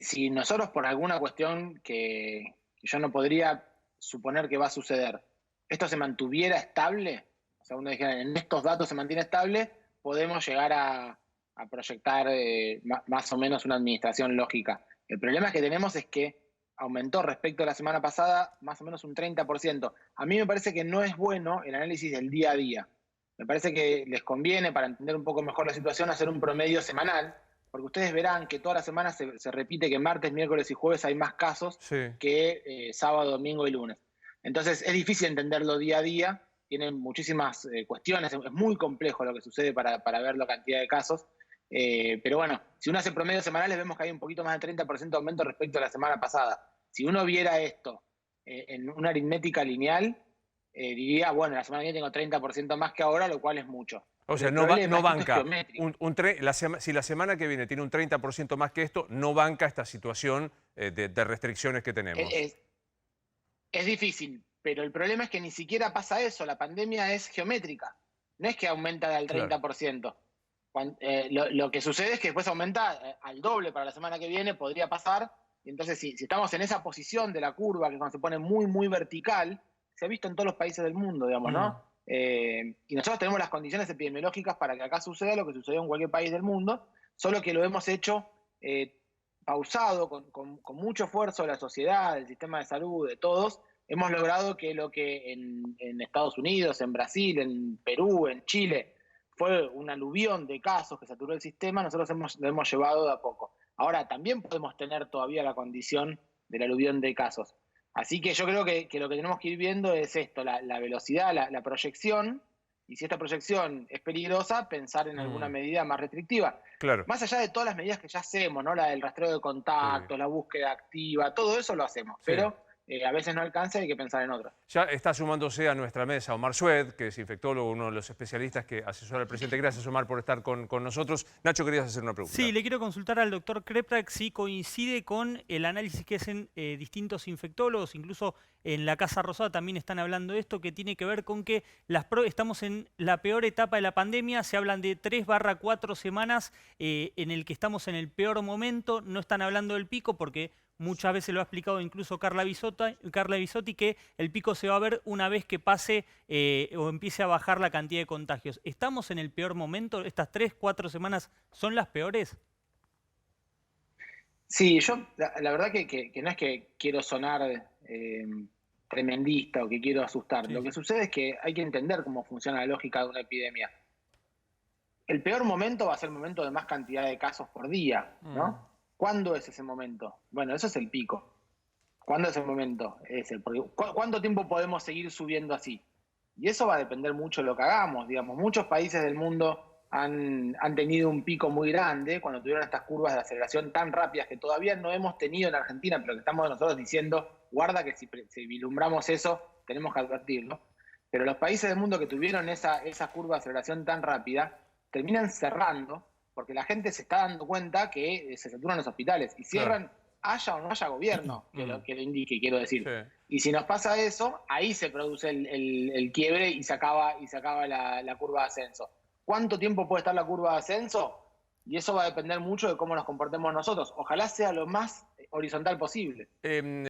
Si nosotros por alguna cuestión que yo no podría suponer que va a suceder, esto se mantuviera estable, o sea, uno dijera, en estos datos se mantiene estable, podemos llegar a proyectar más o menos una administración lógica. El problema que tenemos es que aumentó respecto a la semana pasada más o menos un 30%. A mí me parece que no es bueno el análisis del día a día. Me parece que les conviene, para entender un poco mejor la situación, hacer un promedio semanal, porque ustedes verán que toda la semana se repite que martes, miércoles y jueves hay más casos Sí, que sábado, domingo y lunes. Entonces es difícil entenderlo día a día, tienen muchísimas cuestiones, es muy complejo lo que sucede para ver la cantidad de casos. Pero bueno, si uno hace promedios semanales vemos que hay un poquito más del 30% de aumento respecto a la semana pasada. Si uno viera esto en una aritmética lineal, diría, bueno, la semana que viene tengo 30% más que ahora, lo cual es mucho. o Pero sea, el problema no es que esto es banca. geométrico. Si la semana que viene tiene un 30% más que esto, no banca esta situación de restricciones que tenemos. Es, es difícil, pero el problema es que ni siquiera pasa eso. La pandemia es geométrica. No es que aumenta del Claro. 30%. Lo que sucede es que después aumenta al doble para la semana que viene, podría pasar. Y entonces, si estamos en esa posición de la curva, que cuando se pone muy, muy vertical, se ha visto en todos los países del mundo, digamos, Mm. ¿no? Y nosotros tenemos las condiciones epidemiológicas para que acá suceda lo que sucedió en cualquier país del mundo, solo que lo hemos hecho eh, pausado, con mucho esfuerzo de la sociedad, del sistema de salud, de todos. Hemos logrado que lo que en Estados Unidos, en Brasil, en Perú, en Chile, fue un aluvión de casos que saturó el sistema, nosotros lo hemos llevado de a poco. Ahora, también podemos tener todavía la condición del aluvión de casos. Así que yo creo que lo que tenemos que ir viendo es esto, la velocidad, la proyección, y si esta proyección es peligrosa, pensar en alguna Mm. medida más restrictiva. Claro. Más allá de todas las medidas que ya hacemos, ¿no? La del rastreo de Sí, contactos, la búsqueda activa, todo eso lo hacemos, sí. pero a veces no alcanza y hay que pensar en otras. Ya está sumándose a nuestra mesa Omar Sued, que es infectólogo, uno de los especialistas que asesora al presidente. Gracias, Omar, por estar con nosotros. Nacho, querías hacer una Sí, pregunta. le quiero consultar al doctor Kreprak si coincide con el análisis que hacen distintos infectólogos, incluso en la Casa Rosada también están hablando de esto, que tiene que ver con que estamos en la peor etapa de la pandemia, se hablan de 3/4 semanas en el que estamos en el peor momento, no están hablando del pico porque muchas veces lo ha explicado incluso Carla Bisotti, que el pico se va a ver una vez que pase o empiece a bajar la cantidad de contagios. ¿Estamos en el peor momento? ¿Estas 3, 4 semanas son las peores? Sí, yo la verdad que no es que quiero sonar tremendista o que quiero asustar. Sí, Lo que sí. sucede es que hay que entender cómo funciona la lógica de una epidemia. El peor momento va a ser el momento de más cantidad de casos por día, Mm. ¿no? ¿Cuándo es ese momento? Bueno, eso es el pico. ¿Cuándo es el momento? Porque ¿cuánto tiempo podemos seguir subiendo así? Y eso va a depender mucho de lo que hagamos. Digamos, muchos países del mundo han tenido un pico muy grande cuando tuvieron estas curvas de aceleración tan rápidas que todavía no hemos tenido en Argentina, pero que estamos nosotros diciendo, guarda que si vislumbramos eso, tenemos que advertirlo. Pero los países del mundo que tuvieron esa curva de aceleración tan rápida terminan cerrando porque la gente se está dando cuenta que se saturan los hospitales y Claro. cierran haya o no haya gobierno Mm. que lo indique, quiero Sí. decir. Y si nos pasa eso, ahí se produce el quiebre y se acaba la curva de ascenso. ¿Cuánto tiempo puede estar la curva de ascenso? Y eso va a depender mucho de cómo nos comportemos nosotros. Ojalá sea lo más horizontal posible.